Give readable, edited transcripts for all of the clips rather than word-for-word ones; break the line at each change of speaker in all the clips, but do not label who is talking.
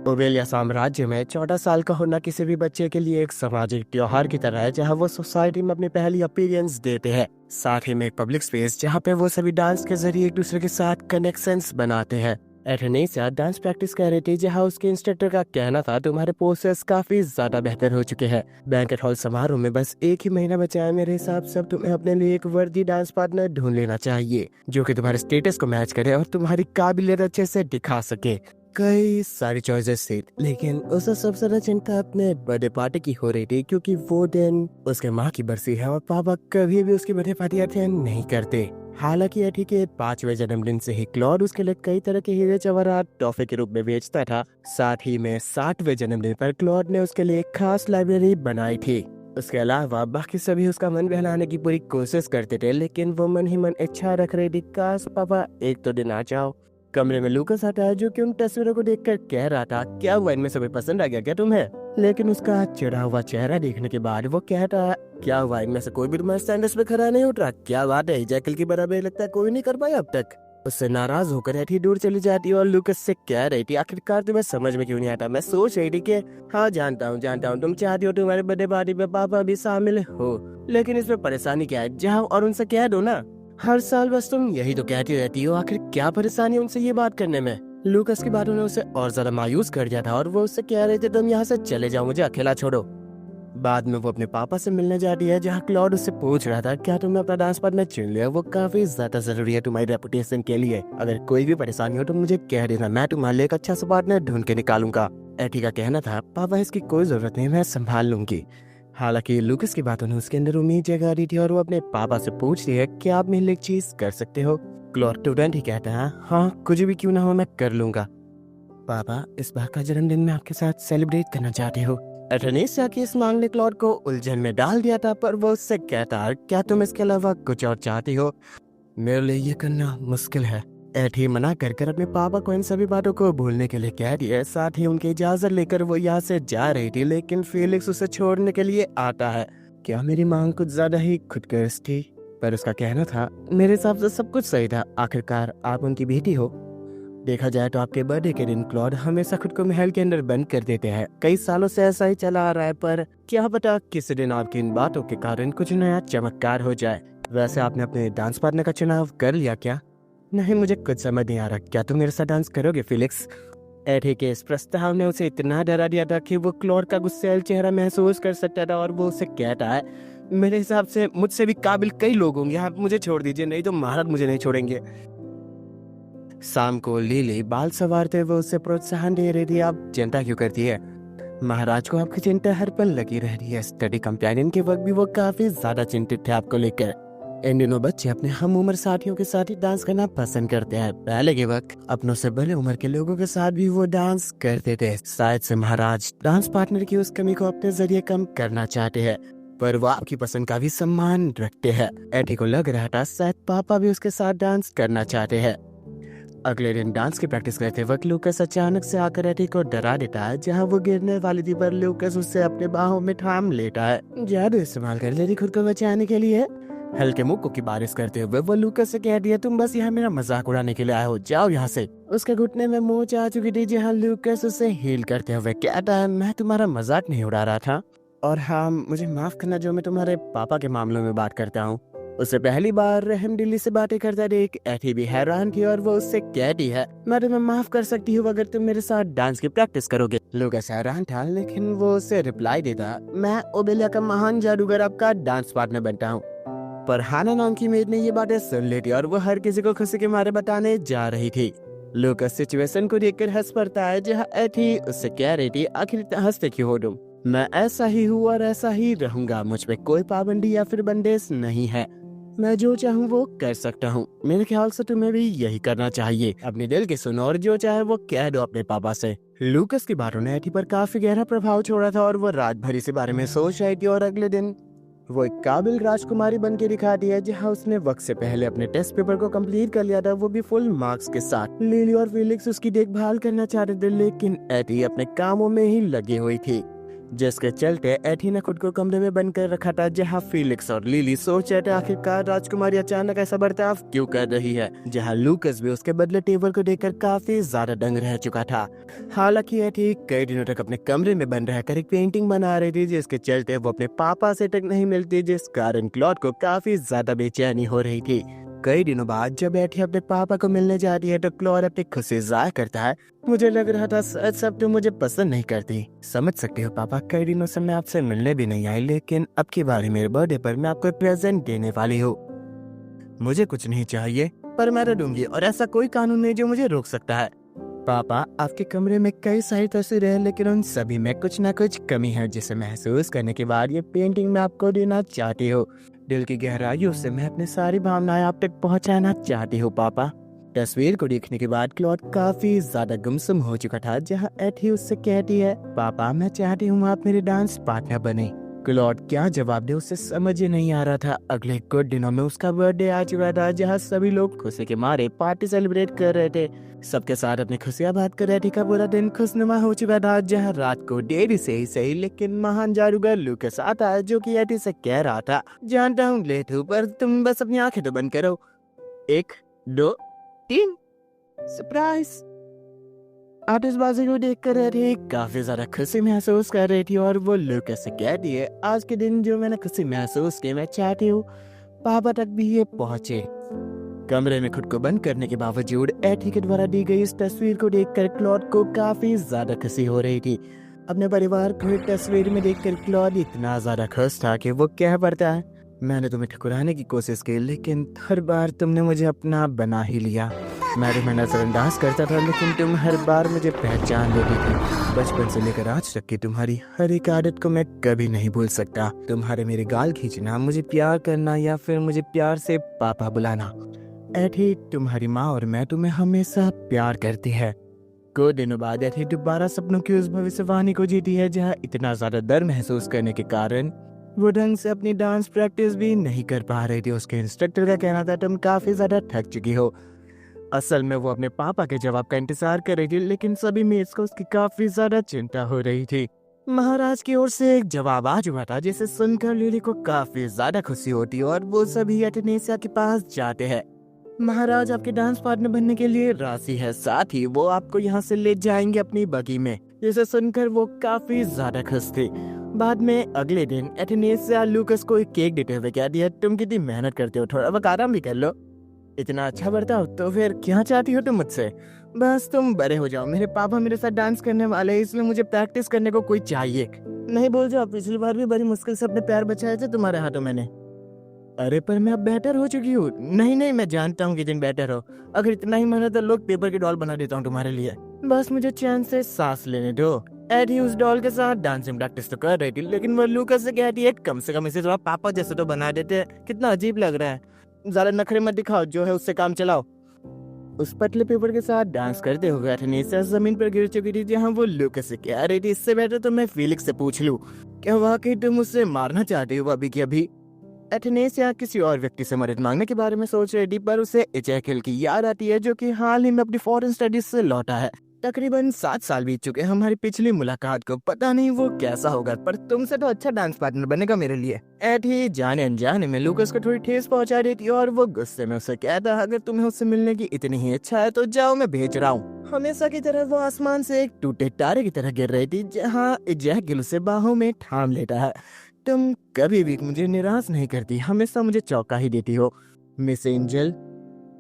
Obelia साम्राज्य में 14 साल का होना किसी भी बच्चे के लिए एक सामाजिक त्योहार की तरह है, जहां वो सोसाइटी में अपनी पहली अपीयरेंस देते हैं। साथ ही में एक पब्लिक स्पेस जहां पे वो सभी डांस के जरिए एक दूसरे के साथ कनेक्शंस बनाते हैं। एथेनेसिया डांस प्रैक्टिस कर रही थी, जहां उसके इंस्ट्रक्टर का कहना था, तुम्हारे पोस्टर्स काफी ज्यादा बेहतर हो चुके हैं। बैंकेट हॉल समारोह में बस एक ही महीना बचा है। मेरे हिसाब से अब तुम्हें अपने लिए एक वर्दी डांस पार्टनर ढूंढ लेना चाहिए, जो कि तुम्हारे स्टेटस को मैच करे और तुम्हारी काबिलियत अच्छे से दिखा सके। कई सारी चॉइसेस थी, लेकिन उसे सबसे ज्यादा चिंता अपने बर्थडे पार्टी की हो रही थी, क्योंकि वो दिन उसके माँ की बरसी है और पापा कभी भी उसकी बर्थडे पार्टी अटेंड नहीं करते। हालांकि एठी के 5वें जन्मदिन से ही क्लॉड उसके लिए कई तरह के हीरे जवाहरात तोहफे के रूप में बेचता था। साथ ही में 60वें जन्मदिन पर क्लॉड ने उसके लिए एक खास लाइब्रेरी बनाई थी। उसके अलावा बाकी सभी उसका मन बहलाने की पूरी कोशिश करते थे, लेकिन वो मन ही मन इच्छा रख रही थी, काश पापा एक तो दिन आ जाओ। कमरे में लूकस आता है, जो कि उन तस्वीरों को देखकर कह रहा था, क्या हुआ, इनमें से पसंद आ गया क्या तुम्हें? लेकिन उसका चिढ़ा हुआ चेहरा देखने के बाद वो कहता है, क्या हुआ, इनमें से कोई भी तुम्हारे स्टैंडर्ड्स पे खड़ा नहीं उठ रहा? क्या बात है, जैकल की बराबर लगता है कोई नहीं कर पाया अब तक। उससे नाराज होकर एठी दूर चली जाती है और लूकस से कह रही थी, आखिरकार तुम्हें समझ में क्यों नहीं आता? मैं सोच रही थी कि हाँ जानता हूँ तुम चाहती हो तुम्हारे बर्थडे पार्टी में पापा भी शामिल हो, लेकिन इसमें परेशानी क्या है? जाओ और उनसे कह दो ना। हर साल बस तुम यही तो कहती रहती हो, आखिर क्या परेशानी उनसे ये बात करने में? लूकस की बातों ने उसे और ज्यादा मायूस कर दिया था और वो उससे कह रहे थे, तुम यहाँ से चले जाओ, मुझे अकेला छोड़ो। बाद में वो अपने पापा से मिलने जाती है, जहाँ क्लॉड उससे पूछ रहा था, क्या तुमने अपना डांस पार्टनर चुन लिया? वो काफी ज्यादा जरूरी है तुम्हारी रेपुटेशन के लिए। अगर कोई भी परेशानी हो तो मुझे कह देना, मैं तुम्हारे लिए एक अच्छा सा पार्टनर ढूंढ के निकालूंगा। एठी का कहना था, पापा इसकी कोई जरूरत नहीं, मैं संभाल लूंगी। हालांकि लूकस की बातों ने उसके अंदर उम्मीद जगा दी थी और वो अपने पापा से पूछ रही है, क्या आप मेरे लिए एक चीज कर सकते हो? क्लॉड तुरंत ही कहता है, हाँ कुछ भी क्यों ना हो मैं कर लूंगा। पापा, इस बार का जन्मदिन मैं आपके साथ सेलिब्रेट करना चाहती हूँ। एथेनेसिया की इस मांग ने क्लॉड को उलझन में डाल दिया था, पर वो उससे कहता है, क्या तुम इसके अलावा कुछ और चाहती हो? मेरे लिए ये करना मुश्किल है। एठी मना कर अपने पापा को इन सभी बातों को भूलने के लिए कह दिया। साथ ही उनकी इजाजत लेकर वो यहाँ से जा रही थी, लेकिन फेलिक्स उसे छोड़ने के लिए आता है। क्या मेरी मांग कुछ ज्यादा ही खुदगर्ज थी? पर उसका कहना था, मेरे हिसाब से सब कुछ सही था, आखिरकार आप उनकी बेटी हो। देखा जाए तो आपके बर्थडे के दिन क्लॉड हमेशा खुद को महल के अंदर बंद कर देते हैं। कई सालों से ऐसा ही चला आ रहा है, पर क्या पता किसी दिन आपकी इन बातों के कारण कुछ नया चमत्कार हो जाए। वैसे आपने अपने डांस पार्टनर का चुनाव कर लिया क्या? नहीं, मुझे कुछ समझ नहीं आ रहा। क्या तुम मेरे साथ डांस करोगे फेलिक्स? एठी के इस प्रस्ताव ने उसे इतना डरा दिया था कि वो क्लॉड का गुस्सैल चेहरा महसूस कर सकता था और वो उसे कहता है, मेरे हिसाब से मुझसे भी काबिल कई लोग होंगे, आप मुझे छोड़ दीजिए, नहीं तो महाराज मुझे नहीं छोड़ेंगे। शाम को लीली बाल संवारते हुए उसे प्रोत्साहन दे रही थी, आप चिंता क्यों करती है? महाराज को आपकी चिंता हर पल लगी रह रही है। स्टडी कंपेनियन के वक्त भी वो काफी ज्यादा चिंतित थे आपको लेकर। इन दिनों बच्चे अपने हम उम्र साथियों के साथ ही डांस करना पसंद करते हैं। पहले के वक्त अपनों से बड़े उम्र के लोगों के साथ भी वो डांस करते थे। शायद से महाराज डांस पार्टनर की उस कमी को अपने जरिए कम करना चाहते हैं, पर वो आपकी पसंद का भी सम्मान रखते हैं। एठी को लग रहा था शायद पापा भी उसके साथ डांस करना चाहते हैं। अगले दिन डांस की प्रैक्टिस करते वक्त लूकस अचानक से आकर एठी को डरा देता है। जहां वो गिरने वाली थी, पर लूकस उससे अपने बाहों में थाम लेता है। जादू इस्तेमाल कर लेती खुद को बचाने के लिए। हल्के मुक्कों की बारिश करते हुए वो लूकस से कह दिया, तुम बस यहाँ मेरा मजाक उड़ाने के लिए आए हो, जाओ यहाँ से। उसके घुटने में मोच आ चुकी थी, जहाँ लूकस उसे हील करते हुए कहता है, मैं तुम्हारा मजाक नहीं उड़ा रहा था, और हाँ मुझे माफ करना जो मैं तुम्हारे पापा के मामलों में बात करता हूँ। उसे पहली बार रहमदिली से बातें करता देख एठी भी हैरान थी और वो उससे कहती है, मैं तुम्हें माफ कर सकती हूँ अगर तुम मेरे साथ डांस की प्रैक्टिस करोगे। लूकस हैरान था, लेकिन वो उसे रिप्लाई देता, मैं ओबेलिया का महान जादूगर आपका डांस पार्टनर बनता हूँ। पर हाना नाम की मेड ने ये बातें सुन ली थी और वो हर किसी को खुशी के मारे बताने जा रही थी। लूकस सिचुएशन को देखकर हंस पड़ता है, जहाँ एठी उससे कह रही थी, आखिर इतना हंसते क्यों हो तुम? मैं ऐसा ही हूँ और ऐसा ही रहूंगा, मुझ पे कोई पाबंदी या फिर बंदिश नहीं है, मैं जो चाहूँ वो कर सकता हूँ। मेरे ख्याल से तुम्हें भी यही करना चाहिए, अपने दिल की सुनो और जो चाहे वो कह दो अपने पापा से। लूकस की बातों ने एठी पर काफी गहरा प्रभाव छोड़ा था और वो रात भर इसी बारे में सोच रही थी, और अगले दिन वो एक काबिल राजकुमारी बन के दिखा दी है, जहाँ उसने वक्त से पहले अपने टेस्ट पेपर को कंप्लीट कर लिया था, वो भी फुल मार्क्स के साथ। लिली और फेलिक्स उसकी देखभाल करना चाहते थे, लेकिन एटी अपने कामों में ही लगी हुई थी। जिसके चलते एथी ने खुद को कमरे में बंद कर रखा था, जहां फीलिक्स और लिली सोच रहे थे आखिरकार राजकुमारी अचानक ऐसा बर्ताव क्यों कर रही है, जहां लूकस भी उसके बदले टेबल को देखकर काफी ज्यादा दंग रह चुका था। हालांकि एथी कई दिनों तक अपने कमरे में बंद रहकर एक पेंटिंग बना रही थी, जिसके चलते वो अपने पापा से तक नहीं मिलती, जिस कारण क्लॉड को काफी ज्यादा बेचैनी हो रही थी। कई दिनों बाद जब एथी अपने पापा को मिलने जाती है तो क्लॉड अपनी खुशी जाहिर करता है। मुझे लग रहा था सच सब तुम मुझे पसंद नहीं करती। समझ सकते हो पापा, कई दिनों से मैं आपसे मिलने भी नहीं आई, लेकिन अब की बारी मेरे बर्थडे पर मैं आपको प्रेजेंट देने वाली हूँ। मुझे कुछ नहीं चाहिए, पर मैं तो दूंगी और ऐसा कोई कानून नहीं जो मुझे रोक सकता है। पापा, आपके कमरे में कई सारी तस्वीरें हैं, लेकिन उन सभी में कुछ न कुछ कमी है, जिसे महसूस करने के बाद ये पेंटिंग मैं आपको देना चाहती हूँ। दिल की गहराइयों से मैं अपनी सारी भावनाएं आप तक पहुंचाना चाहती हूँ पापा। तस्वीर को देखने के बाद क्लॉड काफी ज्यादा गुमसुम हो चुका था, जहां एथी उससे कहती है, पापा मैं चाहती हूँ आप मेरे डांस पार्टनर बने। क्लॉड क्या जवाब दे उसे समझ ही नहीं आ रहा था। अगले कुछ दिनों में उसका बर्थडे आ चुका था, जहां सभी लोग खुशी के मारे पार्टी सेलिब्रेट कर रहे थे। सबके साथ अपनी खुशियां बात कर रहे थे। का पूरा दिन खुशनुमा हो चुका था, जहां रात को देरी से ही सही लेकिन महान जादूगर लूकस आता है, जो कि एथी से कह रहा था, जानता हूँ लेट हूँ पर तुम बस अपनी आंखें तो बंद करो। 1 2 3 सरप्राइज। आतिशबाजी को देखकर एथी काफी ज्यादा खुशी महसूस कर रही थी और वो लूकस से कहती है, आज के दिन जो मैंने खुशी महसूस की मैं चाहती हूँ पापा तक भी ये पहुँचे। कमरे में खुद को बंद करने के बावजूद एथी के द्वारा दी गई इस तस्वीर को देखकर क्लॉड को काफी ज्यादा खुशी हो रही थी। अपने परिवार को एक तस्वीर में देखकर क्लॉड इतना ज्यादा खुश था कि वो कह पड़ता है, मैंने तुम्हें ठुकराने की कोशिश की, लेकिन हर बार तुमने मुझे अपना बना ही लिया। मैं तुम्हें नजरअंदाज करता था, लेकिन तुम हर बार मुझे पहचान लेती थी। बचपन से लेकर आज तक की तुम्हारी हर एक आदत को मैं कभी नहीं भूल सकता। तुम्हारे मेरे गाल खींचना, मुझे प्यार करना या फिर मुझे प्यार से पापा बुलाना। एथी, तुम्हारी माँ और मैं तुम्हें हमेशा प्यार करती है। कुछ दिनों बाद एथी दोबारा सपनों की उस भविष्यवाणी को जीती है, जहाँ इतना ज्यादा डर महसूस करने के कारण वो ढंग से अपनी डांस प्रैक्टिस भी नहीं कर पा रही थी। उसके इंस्ट्रक्टर का कहना था, तुम काफी ज्यादा थक चुकी हो। असल में वो अपने पापा के जवाब का इंतजार कर रही थी, लेकिन सभी मेट्स को उसकी काफी ज्यादा चिंता हो रही थी। महाराज की ओर से एक जवाब आ चुका था, जिसे सुनकर लिली को काफी ज्यादा खुशी होती और वो सभी एथेनेसिया के पास जाते हैं। महाराज आपके डांस पार्टनर बनने के लिए राजी है, साथ ही वो आपको यहाँ से ले जाएंगे अपनी बगी में। जिसे सुनकर वो काफी ज्यादा खुश थी। बाद में अगले दिन एथेनेसिया लूकस को एक केक देते हुए कह दिया, तुम कितनी मेहनत करते हो, थोड़ा वक्त आराम भी कर लो। इतना अच्छा बर्ताव, तो फिर क्या चाहती हो तुम मुझसे? बस तुम बड़े हो जाओ। मेरे पापा मेरे साथ डांस करने वाले हैं, इसलिए मुझे प्रैक्टिस करने को कोई चाहिए। नहीं बोल जाओ, पिछली बार भी बड़ी मुश्किल से अपने पैर बचाए थे तुम्हारे हाथों मैंने। अरे पर मैं अब बेहतर हो चुकी हूँ। नहीं नहीं, मैं जानता हूँ कि तुम बेहतर हो। अगर इतना ही मेहनत है, लोग पेपर की डॉल बना देता हूँ तुम्हारे लिए। बस मुझे चैन से सांस लेने दो। एडी उस डॉल के साथ डांसिंग प्रैक्टिस तो कर रही थी, लेकिन वो लूकस से कहती है, कम से कम इसे थोड़ा पापा जैसे तो बना देते। कितना अजीब लग रहा है। ज्यादा नखरे मत दिखाओ, जो है उससे काम चलाओ। उस पतले पेपर के साथ डांस करते हुए एथेनेसिया जमीन पर गिर चुकी थी, जहाँ वो लूकस से कह रही थी, इससे बेहतर तो मैं फीलिक्स से पूछ लूं, क्या वाकई तुम मुझसे मारना चाहती हो अभी की अभी? एथेनेसिया किसी और व्यक्ति से मदद मांगने के बारे में सोच रही थी, पर उसे इजैकिल की याद आती है, जो कि हाल ही में अपनी फॉरेन स्टडीज से लौटा है। तकरीबन 7 साल बीत चुके हमारी पिछली मुलाकात को। पता नहीं वो कैसा होगा, पर तुमसे तो अच्छा डांस पार्टनर बनेगा मेरे लिए। एथी जाने अनजाने में लूकस को थोड़ी ठेस पहुंचा देती और वो गुस्से में उसे कहता, अगर तुम्हें उससे मिलने की इतनी ही इच्छा है तो जाओ, मैं भेज रहा हूँ। हमेशा की तरह वो आसमान से एक टूटे तारे की तरह गिर रही थी, जहाँ इजैकिल उसे बाहों में थाम लेता है। तुम कभी भी मुझे निराश नहीं करती, हमेशा मुझे चौंका ही देती हो मिस एंजल।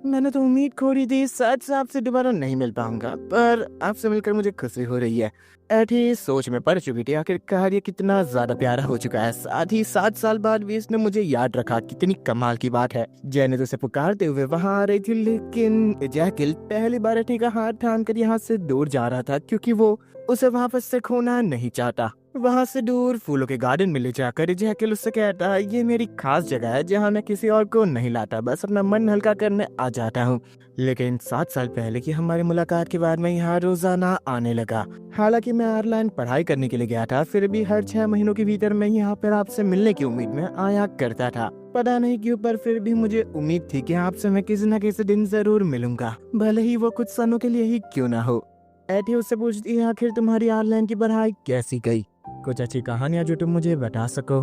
मैंने तो उम्मीद खोई थी, सच से आपसे दोबारा नहीं मिल पाऊंगा, पर आपसे मिलकर मुझे खुशी हो रही है। एथी सोच में पड़ चुकी थी, आखिरकार ये कितना ज्यादा प्यारा हो चुका है। साथ ही 7 साल बाद भी इसने मुझे याद रखा, कितनी कमाल की बात है। जैनेट उसे पुकारते हुए वहां आ रही थी, लेकिन इजैकिल पहली बार एथी का हाथ थाम कर यहाँ से दूर जा रहा था, क्योंकि वो उसे वापस से खोना नहीं चाहता। वहाँ से दूर फूलों के गार्डन में ले जाकर इजैकिल उससे कहता है, ये मेरी खास जगह है जहाँ मैं किसी और को नहीं लाता, बस अपना मन हल्का करने आ जाता हूँ। लेकिन 7 साल पहले की हमारी मुलाकात के बाद मैं यहाँ रोजाना आने लगा। हालांकि मैं आयरलैंड पढ़ाई करने के लिए गया था, फिर भी हर 6 महीनों के भीतर मैं यहाँ पर आपसे मिलने की उम्मीद में आया करता था। पता नहीं क्यों, पर फिर भी मुझे उम्मीद थी कि आपसे मैं किसी न किसी दिन जरूर मिलूंगा, भले ही वो कुछ सालों के लिए ही क्यों ना हो। एथी उससे पूछती है, आखिर तुम्हारी आयरलैंड की पढ़ाई कैसी गई? कुछ अच्छी कहानियाँ जो तुम मुझे बता सको।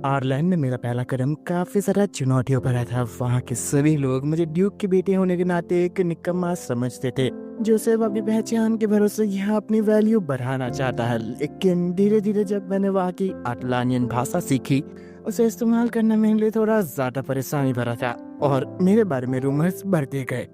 आयरलैंड में मेरा पहला कदम काफी सारा चुनौतियों भरा था। वहाँ के सभी लोग मुझे ड्यूक के बेटे होने के नाते एक निकम्मा समझते थे जो सिर्फ अपनी पहचान के भरोसे यहाँ अपनी वैल्यू बढ़ाना चाहता है। लेकिन धीरे धीरे जब मैंने वहाँ की अटलानियन भाषा सीखी, उसे इस्तेमाल करना मेरे लिए थोड़ा ज्यादा परेशानी भरा था और मेरे बारे में रूमर्स बढ़ते गए।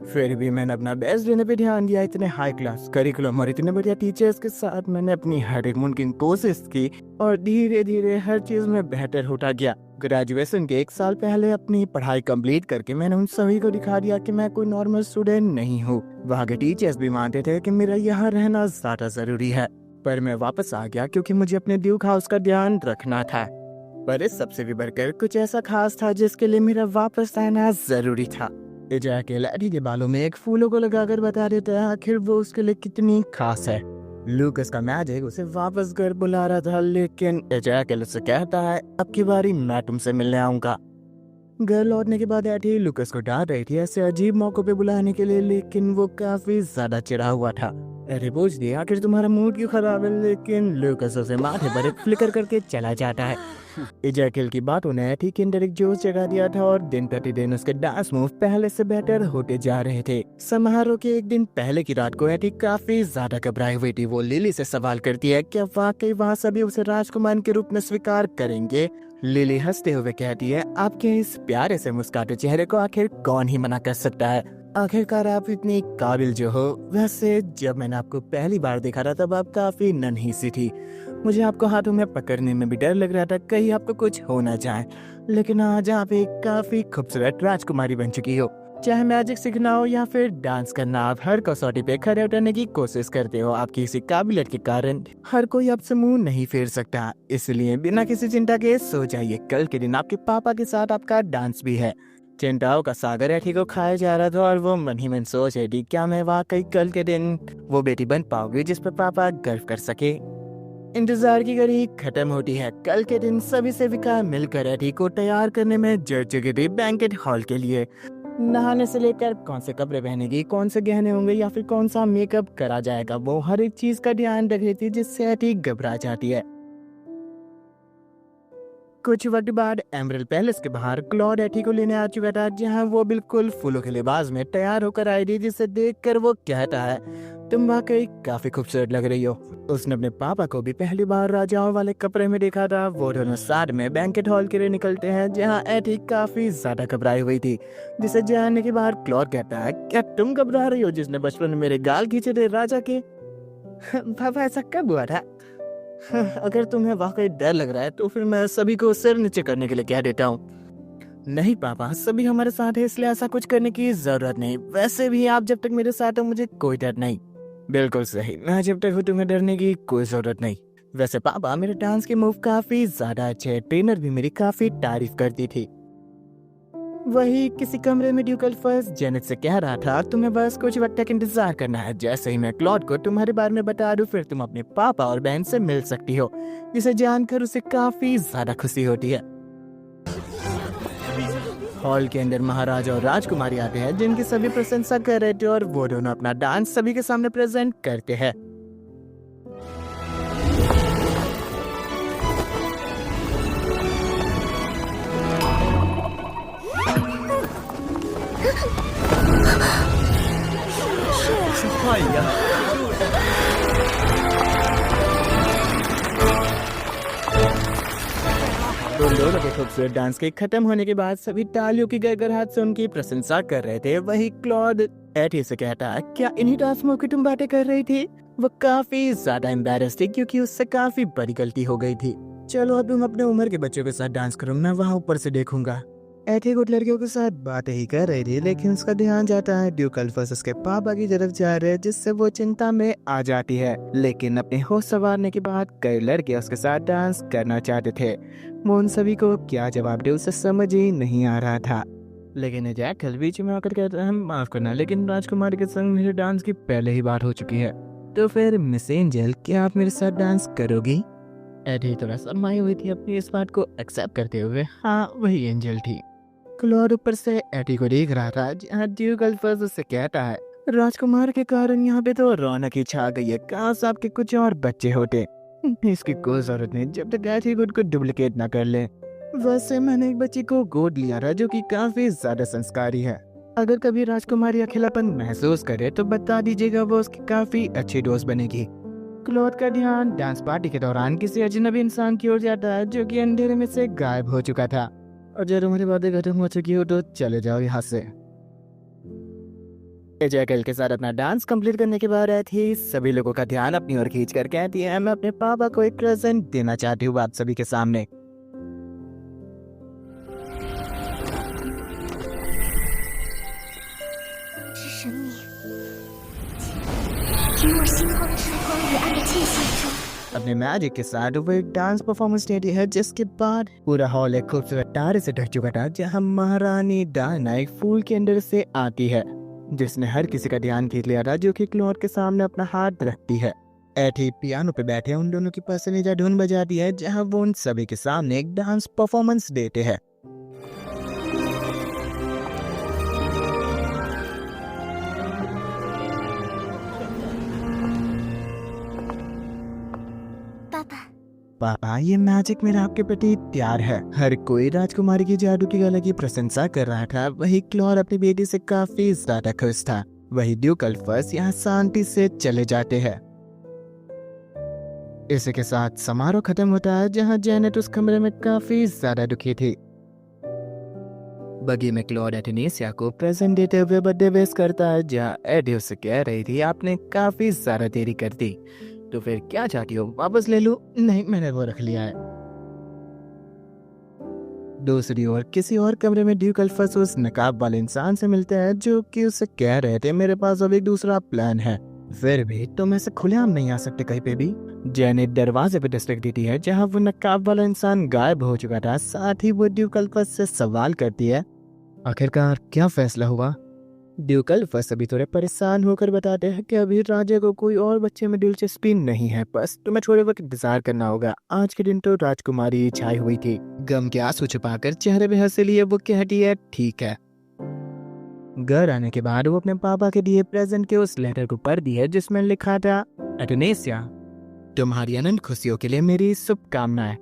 फिर भी मैंने अपना बेस्ट देने पे ध्यान दिया। इतने हाई क्लास करिकुलम और इतने बढ़िया टीचर्स के साथ मैंने अपनी हर एक मुमकिन कोशिश की और धीरे धीरे हर चीज में बेहतर होता गया। ग्रेजुएशन के 1 साल पहले अपनी पढ़ाई कंप्लीट करके मैंने उन सभी को दिखा दिया कि मैं कोई नॉर्मल स्टूडेंट नहीं हूँ। वहाँ के टीचर्स भी मानते थे कि मेरा यहाँ रहना ज्यादा जरूरी है, पर मैं वापस आ गया क्योंकि मुझे अपने ड्यूक हाउस का ध्यान रखना था। पर इस सबसे भी बढ़कर कुछ ऐसा खास था जिसके लिए मेरा वापस आना जरूरी था। एजाक लैडी के बालों में एक फूलों को लगाकर बता देता है आखिर वो उसके लिए कितनी खास है। लूकस का मैजिक उसे वापस घर बुला रहा था, लेकिन एजाक उससे कहता है अब की बारी मैं तुमसे मिलने आऊंगा। घर लौटने के बाद एटी लूकस को डांट रही थी ऐसे अजीब मौकों पे बुलाने के लिए, लेकिन वो काफी ज्यादा चिढ़ा हुआ था। अरे पूछ दिया आखिर तुम्हारा मूड क्यों खराब है, लेकिन लूकस उसे माथे पर एक फ्लिकर करके चला जाता है। इजैकेल की बातों ने एटी के अंदर एक जोश जगा दिया था और दिन प्रतिदिन उसके डांस मूव पहले से बेहतर होते जा रहे थे। समारोह के एक दिन पहले की रात को एटी काफी ज्यादा घबराई हुई थी। वो लिली से सवाल करती है क्या वाकई वहाँ सभी उसे राजकुमार के रूप में स्वीकार करेंगे। लिली हंसते हुए कहती है आपके इस प्यारे से मुस्कुराते चेहरे को आखिर कौन ही मना कर सकता है, आखिरकार आप इतनी काबिल जो हो। वैसे जब मैंने आपको पहली बार देखा था तब आप काफी नन्ही सी थी। मुझे आपको हाथों में पकड़ने में भी डर लग रहा था कहीं आपको कुछ हो ना जाए, लेकिन आज आप एक काफी खूबसूरत राजकुमारी बन चुकी हो। चाहे मैजिक सीखना हो या फिर डांस करना, आप हर कसौटी पे खड़े उतरने की कोशिश करते हो। आपकी इसी काबिलियत के कारण हर कोई आपसे मुंह नहीं फेर सकता, इसलिए बिना किसी चिंता के सो जाइए। कल के दिन आपके पापा के साथ आपका डांस भी है। चिंताओं का सागर एटी को खाया जा रहा था और वो मन ही मन सोच रही थी क्या मैं वाकई कल के दिन वो बेटी बन पाऊंगी जिस पर पापा गर्व कर सके। इंतजार की घड़ी खत्म होती है। कल के दिन सभी सेविका मिलकर एटी को तैयार करने में जुट चुकी थी बैंकेट हॉल के लिए। नहाने से लेकर कौन से कपड़े पहनेगी, कौन से गहने होंगे या फिर कौन सा मेकअप करा जाएगा, वो हर एक चीज का ध्यान रख रही थी जिससे एटी घबरा जाती है। कुछ वक्त बाद एमरल्ड पैलेस के बाहर क्लॉड एटी को लेने आ चुका था, जहां वो बिल्कुल फूलों के लिबास में तैयार होकर आई थी, जिसे देखकर वो कहता है तुम वाकई काफी खूबसूरत लग रही हो। उसने अपने पापा को भी पहली बार राजाओं वाले कपड़े में देखा था। वो दोनों साथ में बैंकेट हॉल के लिए निकलते हैं, जहां एटी काफी ज्यादा घबराई हुई थी, जिसे जानने के बाद क्लॉड कहता है क्या तुम घबरा रही हो जिसने बचपन में मेरे गाल खींचे थे राजा के। पापा ऐसा कब हुआ था? अगर तुम्हें वाकई डर लग रहा है तो फिर मैं सभी को सिर नीचे करने के लिए कह देता हूँ। नहीं पापा, सभी हमारे साथ है इसलिए ऐसा कुछ करने की जरूरत नहीं। वैसे भी आप जब तक मेरे साथ हो मुझे कोई डर नहीं। बिल्कुल सही, मैं जब तक हूँ तुम्हें डरने की कोई जरूरत नहीं। वैसे पापा मेरे डांस के मूव काफी ज्यादा अच्छे हैं, ट्रेनर भी मेरी काफी तारीफ करती थी। वही किसी कमरे में ड्यूकल फर्स्ट जेनेट से कह रहा था तुम्हें बस कुछ वक्त तक इंतजार करना है। जैसे ही मैं क्लॉड को तुम्हारे बारे में बता दूं फिर तुम अपने पापा और बहन से मिल सकती हो, जिसे जानकर उसे काफी ज्यादा खुशी होती है। हॉल के अंदर महाराजा और राजकुमारी आते हैं जिनकी सभी प्रशंसा कर रहे थे और वो दोनों अपना डांस सभी के सामने प्रेजेंट करते हैं। उन दोनों के खूबसूरत डांस के खत्म होने के बाद सभी तालियों की गड़गड़ाहट से उनकी प्रशंसा कर रहे थे। वही क्लॉड एटी से कहता है क्या इन्हीं डांस मूव की तुम बातें कर रही थी? वो काफी ज्यादा एम्बैरेस्ड थी क्योंकि उससे काफी बड़ी गलती हो गई थी। चलो अब तुम अपने उम्र के बच्चों के साथ डांस करो, मैं वहाँ ऊपर से देखूंगा। एटी कुछ लड़कियों के साथ बातें ही कर रही थी, लेकिन उसका ध्यान जाता है ड्यूकल फर्स्ट उसके पापा की तरफ जा रहे हैं, जिससे वो चिंता में आ जाती है। लेकिन अपने होश संवारने के बाद कई लड़के उसके साथ डांस करना चाहते थे। वो उन सभी को क्या जवाब दे उसे समझ ही नहीं आ रहा था। लेकिन एजैकल बीच में आकर कहता है माफ करना, लेकिन राजकुमारी के संग मेरे डांस की पहले ही बात हो चुकी है। तो फिर मिस एंजल क्या आप मेरे साथ डांस करोगी? एडी थोड़ा शर्माई हुई थी अपनी इस बात को एक्सेप्ट करते हुए। हाँ वही एंजल थी। क्लॉड ऊपर से एडी को देख रहा था, जहाँ ड्यूकल फर्स्ट उससे कहता है राजकुमार के कारण यहाँ पे तो रौनक ही छा गई है, काश आपके कुछ और बच्चे होते। इसकी कोई जरूरत नहीं जब तक एथी खुद को डुप्लीकेट ना कर ले। वैसे मैंने एक बच्ची को गोद लिया था जो कि काफी ज्यादा संस्कारी है। अगर कभी राजकुमारी अकेलापन महसूस करे तो बता दीजिएगा, वो उसकी काफी अच्छी दोस्त बनेगी। क्लॉड का ध्यान डांस पार्टी के दौरान किसी अजनबी इंसान की ओर जाता है जो कि अंधेरे में से गायब हो चुका था। और जब तुम्हारी बातें खत्म हो चुकी हो तो चले जाओ यहाँ से। जयकल के साथ अपना डांस कंप्लीट करने के बाद थी सभी लोगों का ध्यान अपनी ओर खींच कर कहती है, मैं अपने पापा को एक प्रेजेंट देना चाहती हूँ आप सभी के सामने। अपने मैजिक के साथ वो एक डांस परफॉर्मेंस देती है जिसके बाद पूरा हॉल एक खूबसूरत तारे से ढक चुका था, जहाँ महारानी डायना एक फूल के अंदर से आती है जिसने हर किसी का ध्यान खींच लिया था, जो कि क्लॉड के सामने अपना हाथ रखती है। एथी पियानो पे बैठे उन दोनों की पसंदीदा धुन बजाती है, जहाँ वो उन सभी के सामने एक डांस परफॉर्मेंस देते हैं। पापा, ये मैजिक मेरा आपके प्रति प्यार है। हर कोई राजकुमारी की जादू की कला की प्रशंसा कर रहा था, वही क्लॉड अपनी बेटी से काफी ज्यादा खुश था। वही ड्यूकल फर्स्ट यहाँ शांति से चले जाते हैं। इसी के साथ समारोह खत्म होता है, जहाँ जेनेट उस कमरे में काफी ज्यादा दुखी थी। बगी में क्लॉड एथेनेसिया को प्रेजेंट देते हुए बर्थडे विश करता है, जहाँ एडी उससे कह रही थी आपने काफी ज्यादा देरी कर दी, तो फिर क्या चाहती हो, वापस ले लूं? नहीं, मैंने वो रख लिया है। दूसरी ओर किसी और कमरे में ड्यूकल फर्स्ट उस नकाब वाले इंसान से मिलते हैं जो कि उसे कह रहे थे मेरे पास अब एक दूसरा प्लान है, फिर भी तुम ऐसे खुलेआम नहीं आ सकते कहीं पे भी। जेनेट दरवाजे पे दस्तक देती है, जहाँ वो नकाब वाला इंसान गायब हो चुका था। साथ ही वो ड्यूकल फर्स्ट से सवाल करती है, आखिरकार क्या फैसला हुआ? ड्यूकल फर्स्ट अभी थोड़े परेशान होकर बताते हैं कि अभी राजा को कोई और बच्चे में दिलचस्पी नहीं है, बस तुम्हें थोड़े वक्त इंतजार करना होगा। आज के दिन तो राजकुमारी छाई हुई थी। गम के आंसू छुपाकर चेहरे पे हंस लिए वो कहती है ठीक है। घर आने के बाद वो अपने पापा के दिए प्रेजेंट के उस लेटर को पढ़ दी है जिसमें लिखा था, एथेनेसिया, तुम्हारी अनंत खुशियों के लिए मेरी शुभकामनाएं।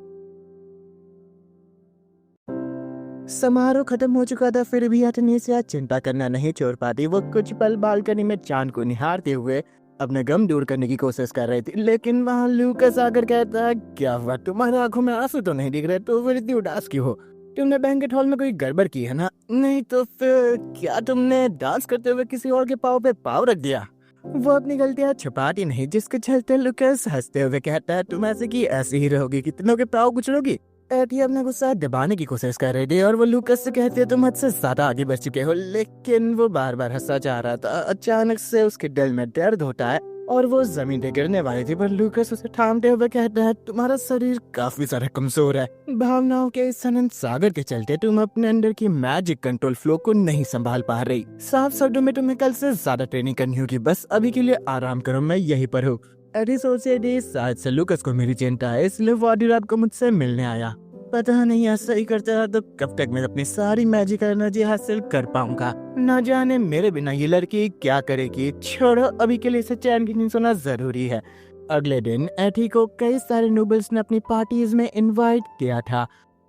समारोह खत्म हो चुका था, फिर भी एथेनेसिया चिंता करना नहीं छोड़ पाती। वो कुछ पल बालकनी में चांद को निहारते हुए अपने गम दूर करने की कोशिश कर रही थी, लेकिन वहाँ लूकस आकर कहता है, क्या हुआ, तुम्हारी आंखों में आंसू तो नहीं दिख रहे, तो फिर इतनी उदास क्यों हो? तुमने बैंकेट हॉल में कोई गड़बड़ की है ना? नहीं तो फिर क्या तुमने डांस करते हुए किसी और के पाँव पे पाँव रख दिया? वो अपनी गलतियाँ छुपाती नहीं, जिसके चलते लूकस हंसते हुए कहता है, तुम ऐसे की ऐसे ही रहोगी, कितनों के पाँव कुचलोगी? एथी अपना गुस्सा दबाने की कोशिश कर रही थी और वो लूकस से कहती है, तुम हद से ज्यादा आगे बढ़ चुके हो, लेकिन वो बार बार हंसना चाह रहा था। अचानक से उसके दिल में दर्द होता है और वो जमीन पे गिरने वाली थी, पर लूकस उसे थामते हुए कहता है, तुम्हारा शरीर काफी सारा कमजोर है। भावनाओं के इस अनंत सागर के चलते तुम अपने अंदर की मैजिक कंट्रोल फ्लो को नहीं संभाल पा रही। साफ शब्दों में तुम्हें कल से ज्यादा ट्रेनिंग करनी होगी, बस अभी के लिए आराम करो, मैं यहीं पर हूँ। एडी सोचे दी शायद से लूकस को मेरी चिंता है, इसलिए वो आधी रात को मुझसे मिलने आया। पता नहीं ऐसा ही करता रहा तो कब तक मैं अपनी सारी मैजिक एनर्जी हासिल कर पाऊंगा। न जाने मेरे बिना ये लड़की क्या करेगी। छोड़ो, अभी के लिए इसे चैन की नींद सोना जरूरी है। अगले दिन एथी को कई सारे नोबल्स ने अपनी पार्टीज में इनवाइट किया था।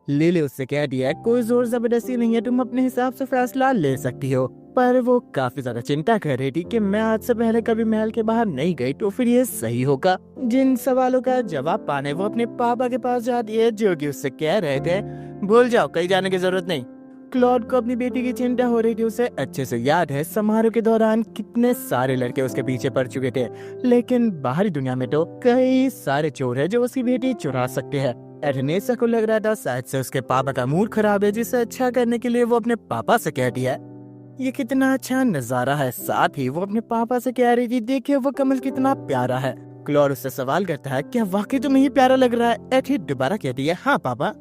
लिली उससे कह दिया, कोई जोर जबरदस्ती नहीं है, तुम अपने हिसाब से फैसला ले सकती हो। पर वो काफी ज्यादा चिंता कर रही थी कि मैं आज से पहले कभी महल के बाहर नहीं गई, तो फिर ये सही होगा। जिन सवालों का जवाब पाने वो अपने पापा के पास जाती है, जो कि उससे कह रहे थे, भूल जाओ, कहीं जाने की जरूरत नहीं। क्लॉड को अपनी बेटी की चिंता हो रही थी। उसे अच्छे से याद है समारोह के दौरान कितने सारे लड़के उसके पीछे पड़ चुके थे, लेकिन बाहरी दुनिया में तो कई सारे चोर है जो उसकी बेटी चुरा सकते हैं। एथेनेसिया को लग रहा था शायद से उसके पापा का मूड खराब है, जिसे अच्छा करने के लिए वो अपने पापा से कहती है, ये कितना अच्छा नजारा है। साथ ही वो अपने पापा से कह रही थी, देखिए वो कमल कितना प्यारा है। क्लॉड उससे सवाल करता है, क्या वाकई तुम्हें ये प्यारा लग रहा है? एथी दोबारा कहती है, हाँ पापा।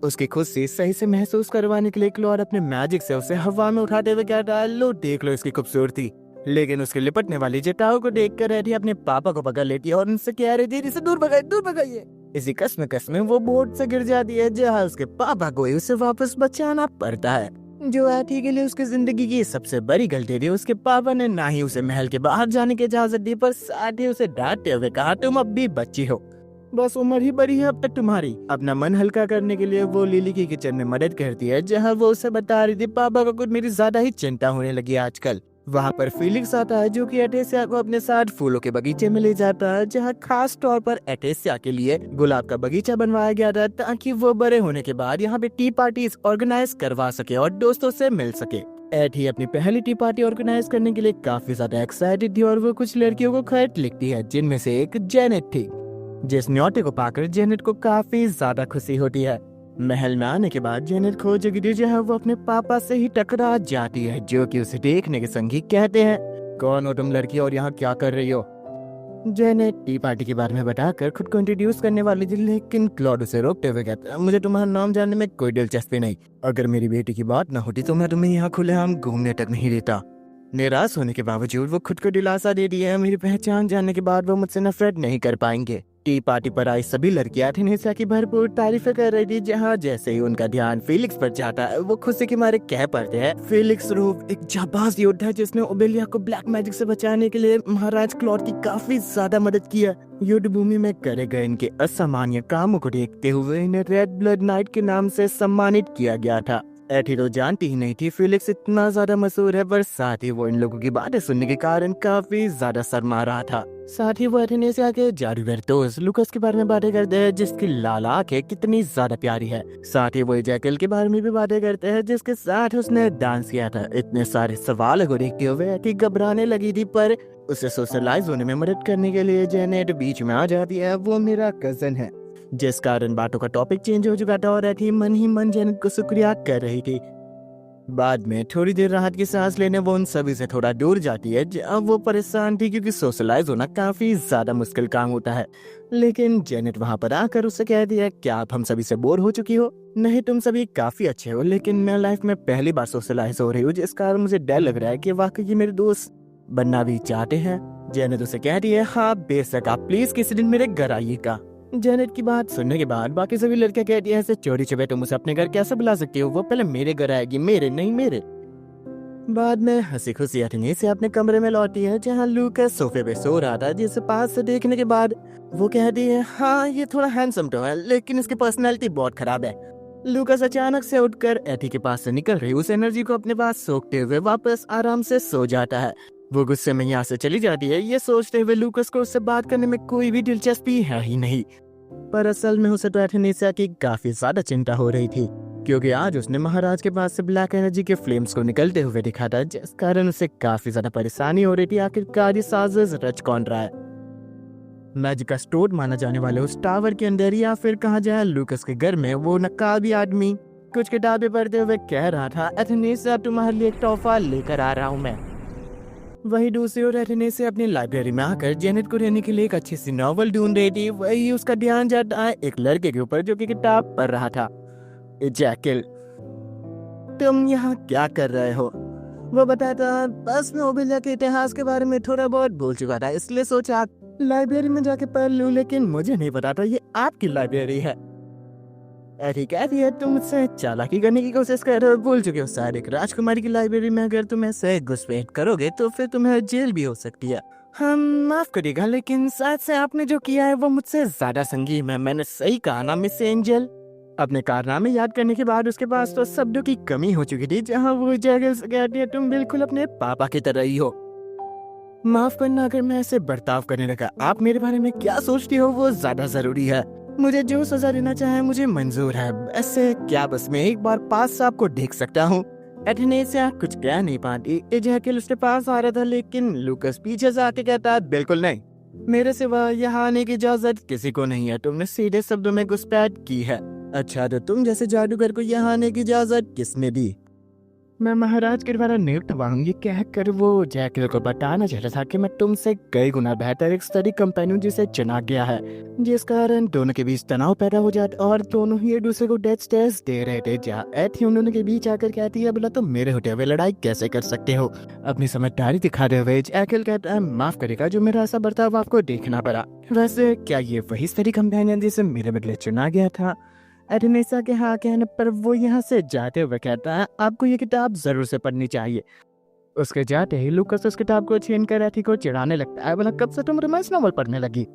उसकी खुशी सही से महसूस करवाने के लिए क्लॉड अपने मैजिक से उसे हवा में उठाते हुए कहता है, लो देख लो इसकी खूबसूरती। लेकिन उसके लिपटने वाली जटाओं को देखकर एथी अपने पापा को पकड़ लेती है और उनसे कह रही थी, इसे दूर भगाइए। इसी कस्म में वो बोर्ड से गिर जाती है, जहाँ उसके पापा को उसे वापस बचाना पड़ता है, जो एथी के लिए उसकी जिंदगी की सबसे बड़ी गलती थी। उसके पापा ने ना ही उसे महल के बाहर जाने की इजाजत दी, पर साथ ही उसे डांटते हुए कहा, तुम अब भी बच्ची हो। बस उम्र ही बड़ी है अब तक तुम्हारी। अपना मन हल्का करने के लिए वो लिली की किचन में मदद करती है, जहाँ वो उसे बता रही थी पापा को कुछ मेरी ज्यादा ही चिंता होने लगी आजकल। वहाँ पर फीलिक्स आता है जो कि एटेसिया को अपने साथ फूलों के बगीचे में ले जाता है, जहाँ खास तौर पर एटेसिया के लिए गुलाब का बगीचा बनवाया गया था ताकि वो बड़े होने के बाद यहाँ पे टी पार्टीज ऑर्गेनाइज करवा सके और दोस्तों से मिल सके। एटी अपनी पहली टी पार्टी ऑर्गेनाइज करने के लिए काफी ज्यादा एक्साइटेड थी और वो कुछ लड़कियों को खत लिखती है, जिनमें से एक जेनेट थी। जिस न्योते को पाकर जेनेट को काफी ज्यादा खुशी होती है। महल में आने के बाद जेनेट खोजेगी थी, जहाँ वो अपने पापा से ही टकरा जाती है, जो कि उसे देखने के संगी कहते हैं, कौन हो तुम लड़की और यहाँ क्या कर रही हो? जेनेट टी पार्टी के बारे में बताकर खुद को इंट्रोड्यूस करने वाली थी, लेकिन क्लॉड उसे रोकते हुए कहता है, मुझे तुम्हारा नाम जानने में कोई दिलचस्पी नहीं। अगर मेरी बेटी की बात न होती तो मैं तुम्हें यहाँ खुलेआम घूमने तक नहीं देता। निराश होने के बावजूद वो खुद को दिलासा दे दिया है, मेरी पहचान जानने के बाद वो मुझसे नफरत नहीं कर पाएंगे। टी पार्टी पर आई सभी लड़कियां एथेनेसिया की भरपूर तारीफें कर रही थी, जहाँ जैसे ही उनका ध्यान फीलिक्स पर जाता है वो खुशी के मारे कह पड़ते हैं, फीलिक्स रूफ एक जाबाज योद्धा है जिसने ओबेलिया को ब्लैक मैजिक से बचाने के लिए महाराज क्लॉड की काफी ज्यादा मदद की है। युद्ध भूमि में करे गए इनके असामान्य कामों को देखते हुए इन्हें रेड ब्लड नाइट के नाम से सम्मानित किया गया था। एथी तो जानती ही नहीं थी फीलिक्स इतना ज्यादा मशहूर है, पर साथ ही वो इन लोगों की बातें सुनने के कारण काफी ज्यादा शर्मा रहा था। साथ ही वो एथेनेसिया के जादूगर दोस्त लूकस के बारे में बातें करते हैं, जिसकी लाल आंखें कितनी ज्यादा प्यारी है। साथ ही वो जैकल के बारे में भी बातें करते हैं, जिसके साथ उसने डांस किया था। इतने सारे सवालों को देखते हुए एथी घबराने लगी थी, पर उसे सोशलाइज होने में मदद करने के लिए जेनेट बीच में आ जाती है। वो मेरा कजन है, जिस कारण बातों का टॉपिक चेंज हो चुका था और एथी मन ही मन जेनेट को शुक्रिया कर रही थी। बाद में थोड़ी देर राहत की सांस लेने वो उन सभी से थोड़ा दूर जाती है, जहाँ वो परेशान थी क्योंकि सोशलाइज होना काफी ज्यादा मुश्किल काम होता है। लेकिन जेनेट वहाँ पर आकर उससे कह दिया, क्या आप हम सभी से बोर हो चुकी हो? नहीं, तुम सभी काफी अच्छे हो, लेकिन मैं लाइफ में पहली बार सोशलाइज हो रही हूँ, जिस कारण मुझे डर लग रहा है कि वाकई मेरे दोस्त बनना भी चाहते हैं। जेनेट उसे कह रही है, हाँ बेशक, आप प्लीज किसी दिन मेरे घर आइएगा। जेनेट की बात सुनने के बाद बाकी सभी लड़कियां कहती हैं, ऐसे चोरी छुपे तुम उसे अपने घर कैसे बुला सकती हो? वो पहले मेरे घर आएगी, मेरे नहीं मेरे। बाद में हंसी खुशी एथेनेसिया अपने कमरे में लौटी है, जहां लूकस सोफे पे सो रहा था, जिसे पास से देखने के बाद वो कहती है, हाँ ये थोड़ा हैंडसम तो है, लेकिन इसकी पर्सनैलिटी बहुत खराब है। लूकस अचानक से उठकर एथी के पास से निकल रही उस एनर्जी को अपने पास सोखते हुए वापस आराम से सो जाता है। वो गुस्से में यहाँ से चली जाती है, ये सोचते हुए लूकस को उससे बात करने में कोई भी दिलचस्पी है ही नहीं। पर असल में उसे तो एथेनेसिया की काफी ज्यादा चिंता हो रही थी, क्योंकि आज उसने महाराज के पास से ब्लैक एनर्जी के फ्लेम्स को निकलते हुए देखा था, जिस कारण उसे काफी ज्यादा परेशानी हो रही थी। आखिरकार ये साजिश रच कौन रहा है? मैजिक का स्टोर माना जाने वाले उस टावर के अंदर, या फिर कहा जाए लूकस के घर में वो नकाबी आदमी कुछ किताबें पढ़ते हुए कह रहा था, एथेनेसिया तुम्हारे लिए एक तोहफा लेकर आ रहा हूँ मैं। वही दूसरी ओर एथेनेसिया अपनी लाइब्रेरी में आकर जेनेट को रहने के लिए एक अच्छी सी नॉवल ढूंढ रही थी। वही उसका ध्यान जाता है एक लड़के के ऊपर जो कि किताब पढ़ रहा था। जैकल, तुम यहाँ क्या कर रहे हो? वो बताता, बस मैं ओबेलिया के इतिहास के बारे में थोड़ा बहुत भूल चुका था, इसलिए सोचा लाइब्रेरी में जाके पढ़ लूं, लेकिन मुझे नहीं पता था ये आपकी लाइब्रेरी है। अरे कहती है, तुम मुझसे चालाकी करने की कोशिश कर रहे हो, भूल चुके हो शायद एक राजकुमारी की लाइब्रेरी में अगर तुम ऐसे घुसपैठ करोगे तो फिर तुम्हें जेल भी हो सकती है। हम माफ करिएगा, लेकिन शायद से आपने जो किया है वो मुझसे ज्यादा संगीन है। मैंने सही कहा ना मिस एंजल? अपने कारनामे याद करने के बाद उसके पास तो शब्दों की कमी हो चुकी थी, जहाँ वो जैकल से कहती है, तुम बिल्कुल अपने पापा की तरह ही हो। माफ करना अगर मैं ऐसे बर्ताव करने लगा। आप मेरे बारे में क्या सोचती हो वो ज्यादा जरूरी है। मुझे जो सजा देना चाहे मुझे मंजूर है। ऐसे क्या बस मैं एक बार पास साहब को देख सकता हूँ? एथेनेसिया कुछ कह नहीं पाती। जैकल उसके पास आ रहा था, लेकिन लूकस पीछे से आके कहता है, बिल्कुल नहीं, मेरे सिवा यहाँ आने की इजाजत किसी को नहीं है। तुमने सीधे शब्दों में घुसपैठ की है। अच्छा, तो तुम जैसे जादूगर को यहाँ आने की इजाजत किसने दी? मैं महाराज के द्वारा नियुक्त हुआ हूँ। ये कहकर वो जैकल को बताना चाहता था कि मैं तुमसे कई गुना बेहतर एक स्टडी कंपेनियन जिसे चुना गया है, जिस कारण दोनों के बीच तनाव पैदा हो जाता और दोनों ही एक दूसरे को डेथ स्टेज दे रहे थे। जहाँ एथी उन्होंने के बीच आकर कहती है, बोला तुम मेरे होते हुए लड़ाई कैसे कर सकते हो? अपनी समझदारी दिखाते हुए जैकल कहता है, माफ करेगा, जो मेरा ऐसा बर्ताव आपको देखना पड़ा। वैसे क्या ये वही स्टडी कंपेनियन जिसे मेरे बदले चुना गया था? एथेनेसिया के हाँ कहने पर वो यहाँ से जाते हुए कहता है, आपको ये किताब जरूर से पढ़नी चाहिए। उसके जाते ही लूकस उस किताब को छीन कर एथी को चिढ़ाने लगता है, बोला कब से तुम रोमांस नॉवल पढ़ने लगी?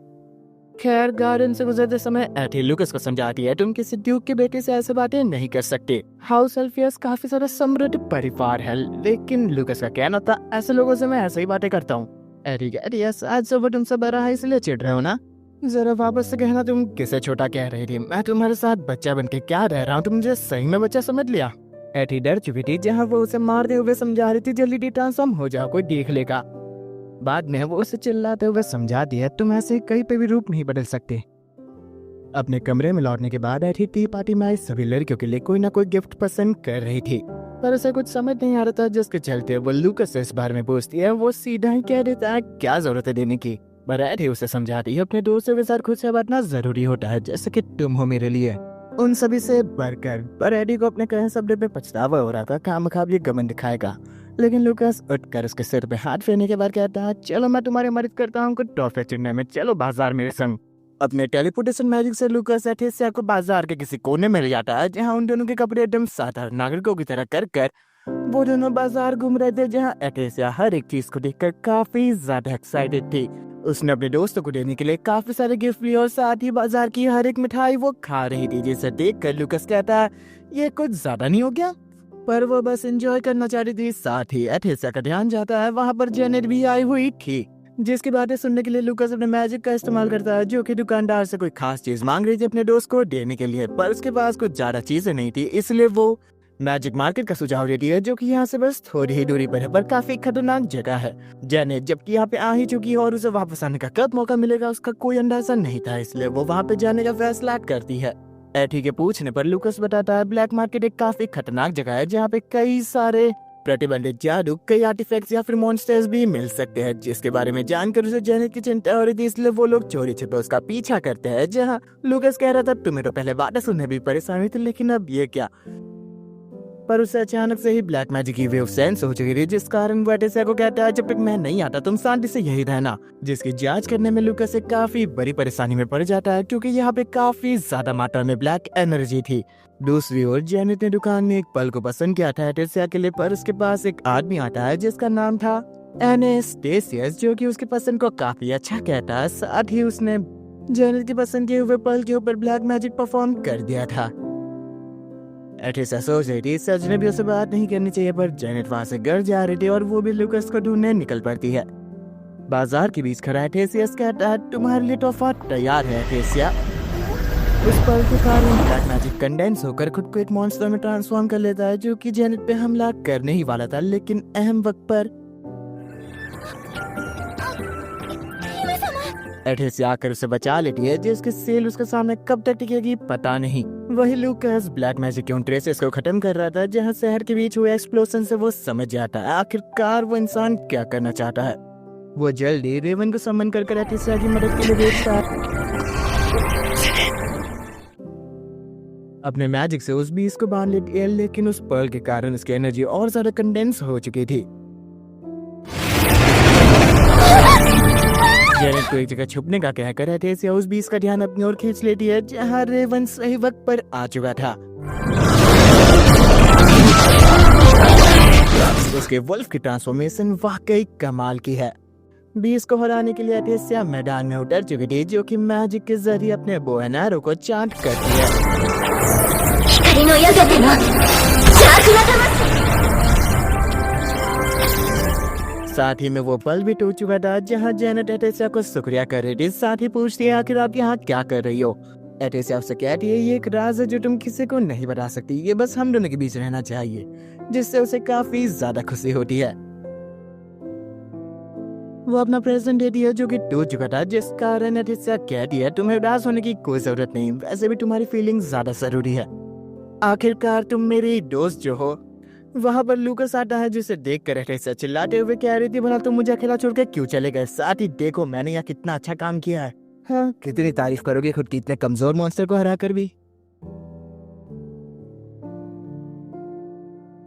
खैर गार्डन से गुजरते समय एथी लुकस को समझाती है तुम किसी ड्यूक के बेटे से ऐसे बातें नहीं कर सकते। हाउस एल्फियस काफी सारा समृद्ध परिवार है, लेकिन लुकस का कहना था ऐसे लोगों से मैं ऐसे ही बातें करता हूँ। एथी कहती है आज सुबह तुमसे बड़ा है इसलिए चिढ़ रहे हो ना। जरा वापस से कहना तुम किसे छोटा कह रही थी, मैं तुम्हारे साथ बच्चा बन के क्या रह रहा हूँ, तुम मुझे सही में बच्चा समझ लिया। एथी डर चुकी थी, जहाँ वो उसे मारते हुए समझा रही थी जल्दी ट्रांसफॉर्म हो जाओ कोई देख लेगा। बाद में वो उसे चिल्लाते हुए समझा दिया तुम ऐसे कहीं पे भी रूप नहीं बदल सकते। अपने कमरे में लौटने के बाद एथी टी पार्टी में आई सभी लड़कियों के लिए कोई ना कोई गिफ्ट पसंद कर रही थी, पर उसे कुछ समझ नहीं आ रहा था, जिसके चलते वो लुकस से इस बारे में पूछती है। वो सीधा ही कह देता है क्या जरूरत है देने की, पर एथी उसे समझाती है अपने दोस्तों के साथ खुद से बांटना जरूरी होता है, जैसे कि तुम हो मेरे लिए उन सभी से बढ़कर। पर एडी को अपने कहे शब्द पे पछतावा हो रहा था, खामखाब ये गमन दिखाएगा। लेकिन लुकस उठकर उसके सिर पे हाथ फेरने के बाद कहता है चलो मैं तुम्हारी मदद करता हूँ कुछ टॉफे चुनने में, चलो बाजार मेरे संग। अपने टेलीपोर्टेशन मैजिक से लुकस एथेसिया को बाजार के किसी कोने में ले जाता है, जहाँ उन दोनों के कपड़े एकदम साधारण नागरिकों की तरह कर कर वो दोनों बाजार घूम रहे थे, जहाँ एथेसिया हर एक चीज को देखकर काफी ज्यादा एक्साइटेड थी। उसने अपने दोस्तों को देने के लिए काफी सारे गिफ्ट लिए और साथ ही बाजार की हर एक मिठाई वो खा रही थी, जिसे देखकर लुकस कहता है ये कुछ ज्यादा नहीं हो गया, पर वो बस एंजॉय करना चाह रही थी। साथ ही एथेसिया का ध्यान जाता है वहाँ पर जेनेट भी आई हुई थी, जिसकी बातें सुनने के लिए लुकस अपने मैजिक का इस्तेमाल करता है, जो कि दुकानदार से कोई खास चीज मांग रही थी अपने दोस्त को देने के लिए, पर उसके पास कुछ ज्यादा चीजें नहीं थी, इसलिए वो मैजिक मार्केट का सुझाव देती है, जो कि यहाँ से बस थोड़ी ही दूरी पर है, पर काफी खतरनाक जगह है। जेनेट जबकि यहाँ पे आ ही चुकी है और उसे वापस आने का कब मौका मिलेगा उसका कोई अंदाजा नहीं था, इसलिए वो वहाँ पे जाने का फैसला करती है। एथी के पूछने पर लुकस बताता है ब्लैक मार्केट एक काफी खतरनाक जगह है, जहाँ पे कई सारे प्रतिबंधित जादू, कई आर्टिफैक्ट्स या फिर मॉन्स्टर्स भी मिल सकते हैं, जिसके बारे में जानकर उसे जेनेट की चिंता हो रही थी, इसलिए वो लोग चोरी छिपे उसका पीछा करते हैं। जहाँ लुकस कह रहा था तुम्हें तो पहले वादा सुनने भी परेशानी थी, लेकिन अब ये क्या। पर उसे अचानक से ही ब्लैक मैजिक की वेव सेंस हो चुकी थी, जिस कारण वो एथेसिया को कहता है जब तक मैं नहीं आता तुम शांति से यही रहना, जिसकी जांच करने में लुकस से काफी बड़ी परेशानी में पड़ जाता है, क्योंकि यहाँ पे काफी ज्यादा मात्रा में ब्लैक एनर्जी थी। दूसरी ओर जेनेट ने दुकान में एक पल को पसंद किया था एथेसिया के लिए, पर उसके पास एक आदमी आता है जिसका नाम था एनेस्टेसियस, जो कि उसकी पसंद को काफी अच्छा कहता है। साथ ही उसने जेनेट की पसंद किए हुए पल के ऊपर ब्लैक मैजिक परफॉर्म कर दिया था। एथेसिया सोच रही थी सच ने भी उसे बात नहीं करनी चाहिए, पर जेनेट वहां से घर जा रही थी और वो भी लुकस को ढूंढने निकल पड़ती है। बाजार के बीच खड़ा एथेसियस कहता है तुम्हारे लिए तोहफा तैयार है एथेसिया। उस पल के कारण ब्लैक मैजिक कंडेंस होकर खुद को एक मॉन्स्टर में ट्रांसफॉर्म कर लेता है, जो कि जेनेट पे हमला करने ही वाला था, लेकिन अहम वक्त पर एथेसिया आकर उसे बचा लेती है, जिसकी सेल उसके सामने कब तक टिकेगी पता नहीं। वही लुकस ब्लैक मैजिक के उन ट्रेसेस को खत्म कर रहा था, जहाँ शहर के बीच हुए एक्सप्लोजन से वो समझ जाता है आखिरकार वो इंसान क्या करना चाहता है। वो जल्दी रेवन को समन कर एथेसिया की मदद के लिए भेजता है। अपने मैजिक से उस बीस को बांध लेती है, लेकिन उस पर्ल के कारण उसकी एनर्जी और ज्यादा कंडेंस हो चुकी थी। जेनेट को एक जगह छुपने का कहकर एथेसिया उस बीस का ध्यान अपनी ओर खींच लेती है, जहाँ रेवन सही वक्त पर आ चुका था। उसके वुल्फ की ट्रांसफॉर्मेशन वाकई कमाल की है। बीस को हराने के लिए एथेसिया मैदान में उतर चुकी थी, जो कि मैजिक के जरिए अपने बो एंड एरो को चार्ज करती है। साथ ही में वो पल भी टूट चुका था, जहाँ जेनेट एथेसिया को शुक्रिया कर रही थी, साथ ही पूछती है आखिर आप यहाँ क्या कर रही हो। एथेसिया उससे कहती है ये एक राज है जो तुम किसी को नहीं बता सकती, ये बस हम दोनों के बीच रहना चाहिए, जिससे उसे काफी ज्यादा खुशी होती है। वो अपना प्रेजेंट देती है जो कि टूट चुका था, जिस कारण एथेसिया कहती है तुम्हें उदास होने की कोई जरूरत नहीं, वैसे भी तुम्हारी फीलिंग्स ज्यादा जरूरी है, आखिरकार तुम मेरी दोस्त जो हो। वहाँ पर लुकस आता है, जिसे देख कर एथेसिया चिल्लाते हुए कह रही थी भला तुम मुझे अकेला छोड़ के क्यों चले गए, साथ ही देखो मैंने यहाँ कितना अच्छा काम किया है। हाँ कितनी तारीफ करोगे खुद की इतने कमजोर मॉन्स्टर को हरा कर भी।